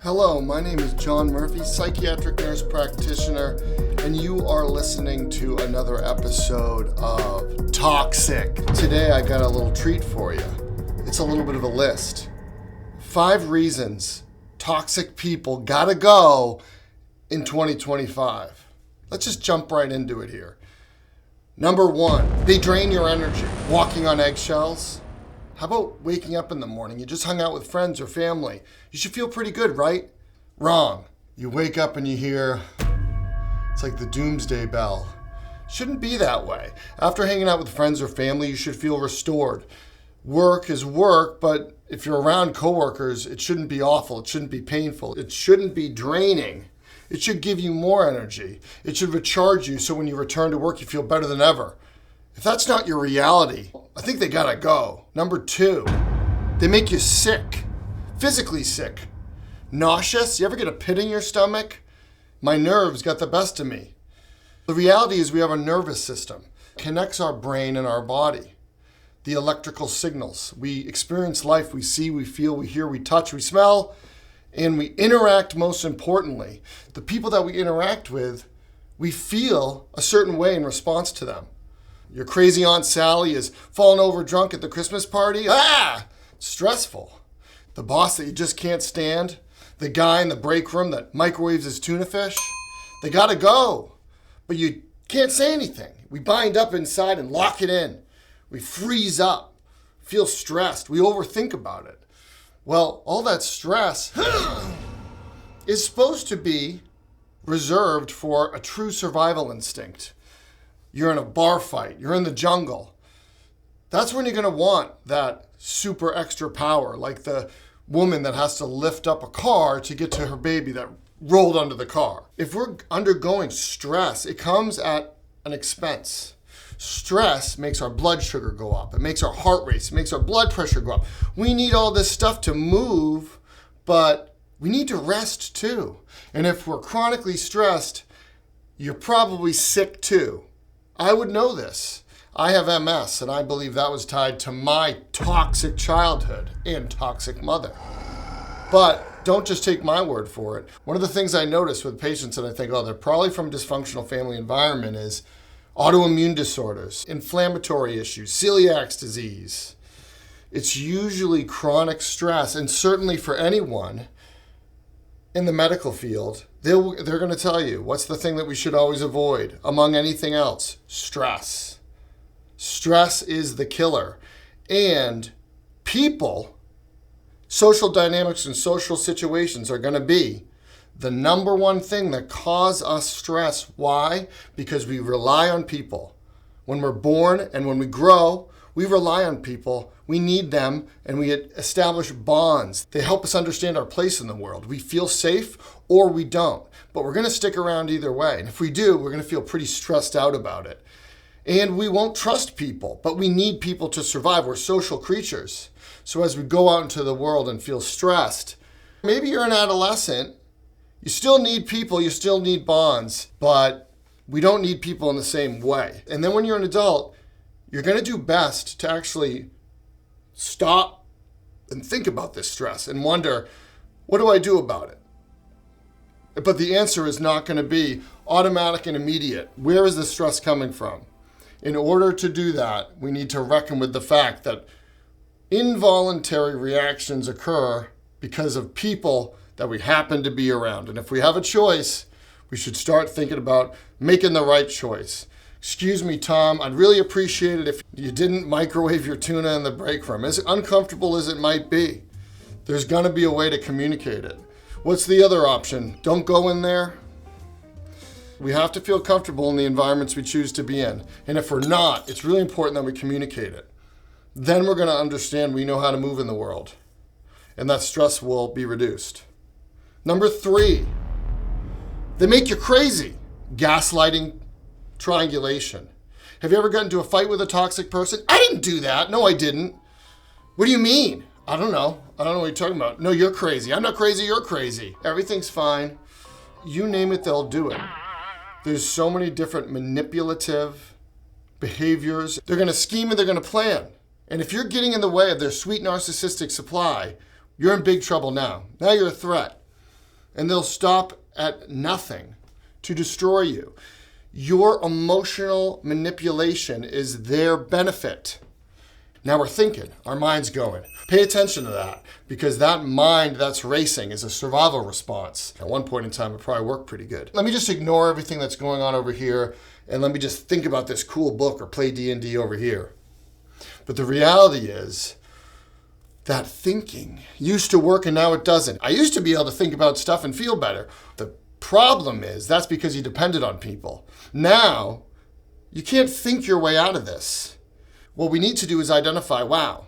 Hello, my name is Jon Murphy, psychiatric nurse practitioner, and you are listening to another episode of Toxic. Today I got a little treat for you. It's a little bit of a list. 5 reasons toxic people gotta go in 2025. Let's just jump right into it here. Number 1, they drain your energy. Walking on eggshells. How about waking up in the morning? You just hung out with friends or family. You should feel pretty good, right? Wrong. You wake up and you hear, it's like the doomsday bell. Shouldn't be that way. After hanging out with friends or family, you should feel restored. Work is work, but if you're around coworkers, it shouldn't be awful. It shouldn't be painful. It shouldn't be draining. It should give you more energy. It should recharge you so when you return to work, you feel better than ever. If that's not your reality, I think they gotta go. Number 2, they make you sick, physically sick. Nauseous, you ever get a pit in your stomach? My nerves got the best of me. The reality is we have a nervous system. It connects our brain and our body. The electrical signals. We experience life, we see, we feel, we hear, we touch, we smell, and we interact most importantly. The people that we interact with, we feel a certain way in response to them. Your crazy Aunt Sally is falling over drunk at the Christmas party. Stressful. The boss that you just can't stand. The guy in the break room that microwaves his tuna fish. They gotta go. But you can't say anything. We bind up inside and lock it in. We freeze up, feel stressed. We overthink about it. Well, all that stress is supposed to be reserved for a true survival instinct. You're in a bar fight, you're in the jungle. That's when you're gonna want that super extra power, like the woman that has to lift up a car to get to her baby that rolled under the car. If we're undergoing stress, it comes at an expense. Stress makes our blood sugar go up. It makes our heart race, it makes our blood pressure go up. We need all this stuff to move, but we need to rest too. And if we're chronically stressed, you're probably sick too. I would know this. I have MS, and I believe that was tied to my toxic childhood and toxic mother. But don't just take my word for it. One of the things I notice with patients that I think, they're probably from a dysfunctional family environment is autoimmune disorders, inflammatory issues, celiac disease. It's usually chronic stress, and certainly for anyone in the medical field, they're going to tell you, what's the thing that we should always avoid among anything else? Stress. Stress is the killer. And people, social dynamics and social situations are going to be the number one thing that cause us stress. Why? Because we rely on people. When we're born and when we grow, we rely on people. We need them, and we establish bonds. They help us understand our place in the world. We feel safe or we don't, but we're going to stick around either way. And if we do, we're going to feel pretty stressed out about it. And we won't trust people, but we need people to survive. We're social creatures. So as we go out into the world and feel stressed, maybe you're an adolescent, you still need people, you still need bonds, but we don't need people in the same way. And then when you're an adult, you're going to do best to actually stop and think about this stress and wonder, what do I do about it? But the answer is not going to be automatic and immediate. Where is the stress coming from? In order to do that, we need to reckon with the fact that involuntary reactions occur because of people that we happen to be around. And if we have a choice, we should start thinking about making the right choice. Excuse me, Tom, I'd really appreciate it if you didn't microwave your tuna in the break room. As uncomfortable as it might be, there's gonna be a way to communicate it. What's the other option? Don't go in there? We have to feel comfortable in the environments we choose to be in. And if we're not, it's really important that we communicate it. Then we're gonna understand we know how to move in the world, and that stress will be reduced. Number 3, they make you crazy. Gaslighting, triangulation. Have you ever gotten into a fight with a toxic person? I didn't do that. No, I didn't. What do you mean? I don't know. I don't know what you're talking about. No, you're crazy. I'm not crazy. You're crazy. Everything's fine. You name it, they'll do it. There's so many different manipulative behaviors. They're going to scheme and they're going to plan. And if you're getting in the way of their sweet narcissistic supply, you're in big trouble now. Now you're a threat. and they'll stop at nothing to destroy you. Your emotional manipulation is their benefit. Now we're thinking, our mind's going. Pay attention to that, because that mind that's racing is a survival response. At one point in time, it probably worked pretty good. Let me just ignore everything that's going on over here, and let me just think about this cool book or play D&D over here. But the reality is, that thinking used to work and now it doesn't. I used to be able to think about stuff and feel better. The problem is, that's because you depended on people. Now, you can't think your way out of this. What we need to do is identify, wow,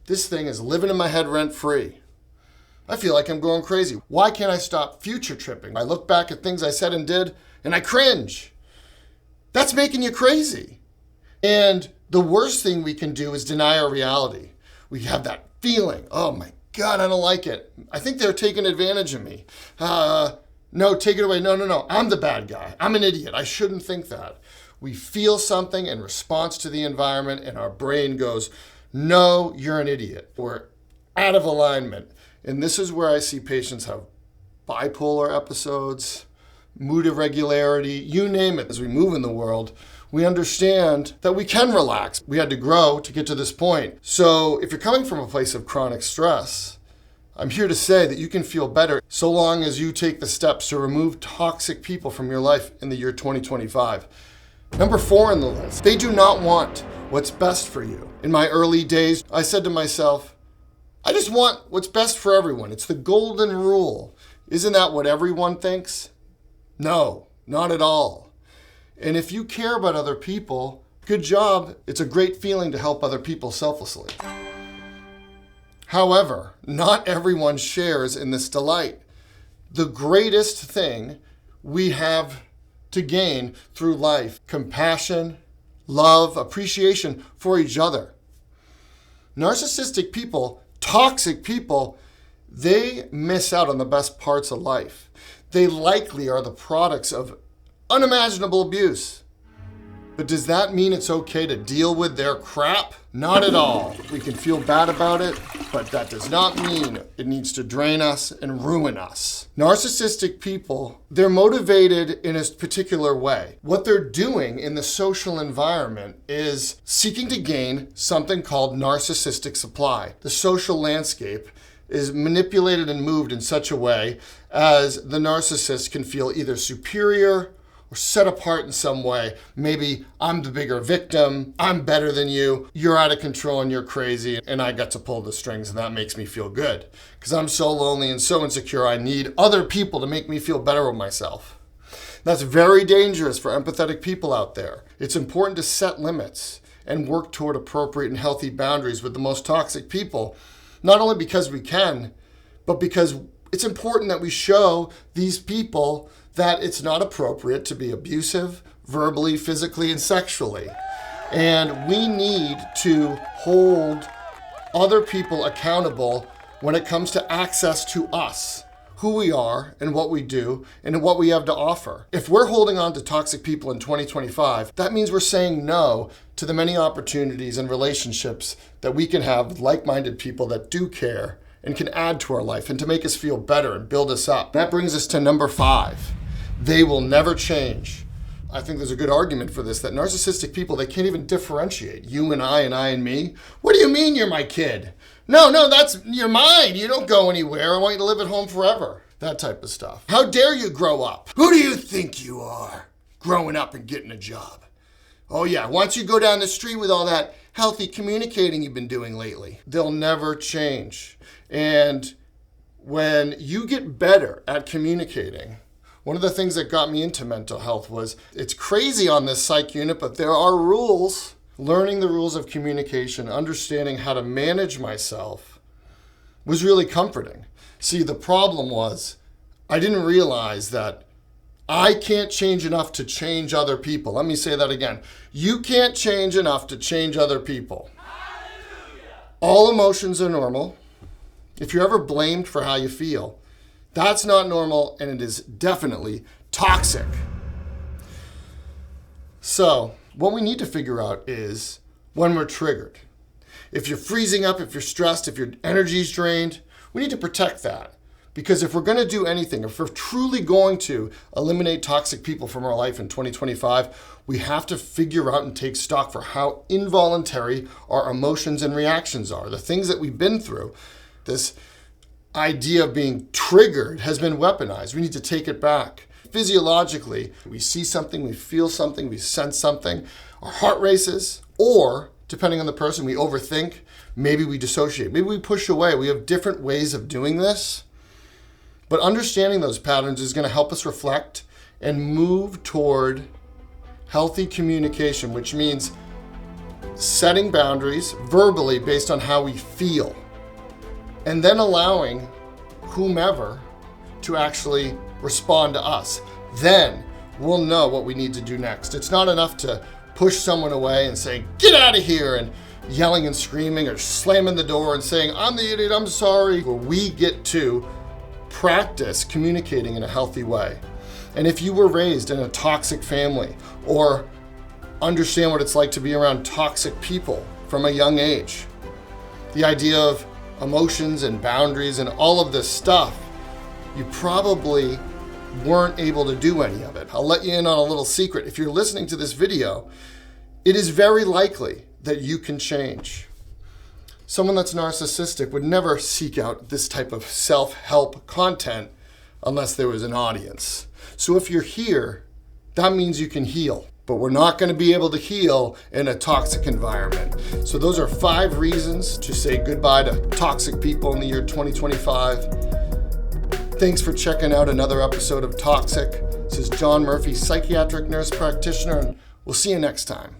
this thing is living in my head rent-free. I feel like I'm going crazy. Why can't I stop future tripping? I look back at things I said and did, and I cringe. That's making you crazy. And the worst thing we can do is deny our reality. We have that feeling, oh my God, I don't like it. I think they're taking advantage of me. No, take it away. No, I'm the bad guy. I'm an idiot. I shouldn't think that. We feel something in response to the environment, and our brain goes, no, you're an idiot. We're out of alignment. And this is where I see patients have bipolar episodes, mood irregularity, you name it. As we move in the world, we understand that we can relax. We had to grow to get to this point. So if you're coming from a place of chronic stress, I'm here to say that you can feel better so long as you take the steps to remove toxic people from your life in the year 2025. Number 4 on the list, they do not want what's best for you. In my early days, I said to myself, I just want what's best for everyone. It's the golden rule. Isn't that what everyone thinks? No, not at all. And if you care about other people, good job. It's a great feeling to help other people selflessly. However, not everyone shares in this delight. The greatest thing we have to gain through life, compassion, love, appreciation for each other. Narcissistic people, toxic people, they miss out on the best parts of life. They likely are the products of unimaginable abuse. But does that mean it's okay to deal with their crap? Not at all. We can feel bad about it, but that does not mean it needs to drain us and ruin us. Narcissistic people, they're motivated in a particular way. What they're doing in the social environment is seeking to gain something called narcissistic supply. The social landscape is manipulated and moved in such a way as the narcissist can feel either superior or set apart in some way. Maybe I'm the bigger victim, I'm better than you, you're out of control and you're crazy, and I got to pull the strings, and that makes me feel good. Because I'm so lonely and so insecure, I need other people to make me feel better with myself. That's very dangerous for empathetic people out there. It's important to set limits and work toward appropriate and healthy boundaries with the most toxic people, not only because we can, but because it's important that we show these people that it's not appropriate to be abusive, verbally, physically, and sexually. And we need to hold other people accountable when it comes to access to us, who we are and what we do and what we have to offer. If we're holding on to toxic people in 2025, that means we're saying no to the many opportunities and relationships that we can have with like-minded people that do care and can add to our life and to make us feel better and build us up. That brings us to number 5. They will never change. I think there's a good argument for this, that narcissistic people, they can't even differentiate you and I and me. What do you mean you're my kid? No, you're mine. You don't go anywhere. I want you to live at home forever. That type of stuff. How dare you grow up? Who do you think you are? Growing up and getting a job. Oh yeah, once you go down the street with all that healthy communicating you've been doing lately, they'll never change. And when you get better at communicating, one of the things that got me into mental health was, it's crazy on this psych unit, but there are rules. Learning the rules of communication, understanding how to manage myself was really comforting. See, the problem was, I didn't realize that I can't change enough to change other people. Let me say that again. You can't change enough to change other people. Hallelujah. All emotions are normal. If you're ever blamed for how you feel, that's not normal, and it is definitely toxic. So, what we need to figure out is when we're triggered. If you're freezing up, if you're stressed, if your energy's drained, we need to protect that. Because if we're going to do anything, if we're truly going to eliminate toxic people from our life in 2025, we have to figure out and take stock for how involuntary our emotions and reactions are. The things that we've been through, this idea of being triggered has been weaponized. We need to take it back. Physiologically, we see something, we feel something, we sense something, our heart races, or depending on the person, we overthink, maybe we dissociate, maybe we push away. We have different ways of doing this. But understanding those patterns is going to help us reflect and move toward healthy communication, which means setting boundaries verbally based on how we feel, and then allowing whomever to actually respond to us. Then we'll know what we need to do next. It's not enough to push someone away and say, "Get out of here," and yelling and screaming or slamming the door and saying, "I'm the idiot, I'm sorry." Where we get to practice communicating in a healthy way. And if you were raised in a toxic family or understand what it's like to be around toxic people from a young age, the idea of emotions and boundaries and all of this stuff, you probably weren't able to do any of it. I'll let you in on a little secret. If you're listening to this video, it is very likely that you can change. Someone that's narcissistic would never seek out this type of self-help content unless there was an audience. So if you're here, that means you can heal. But we're not going to be able to heal in a toxic environment. So those are 5 reasons to say goodbye to toxic people in the year 2025. Thanks for checking out another episode of Toxic. This is Jon Murphy, psychiatric nurse practitioner, and we'll see you next time.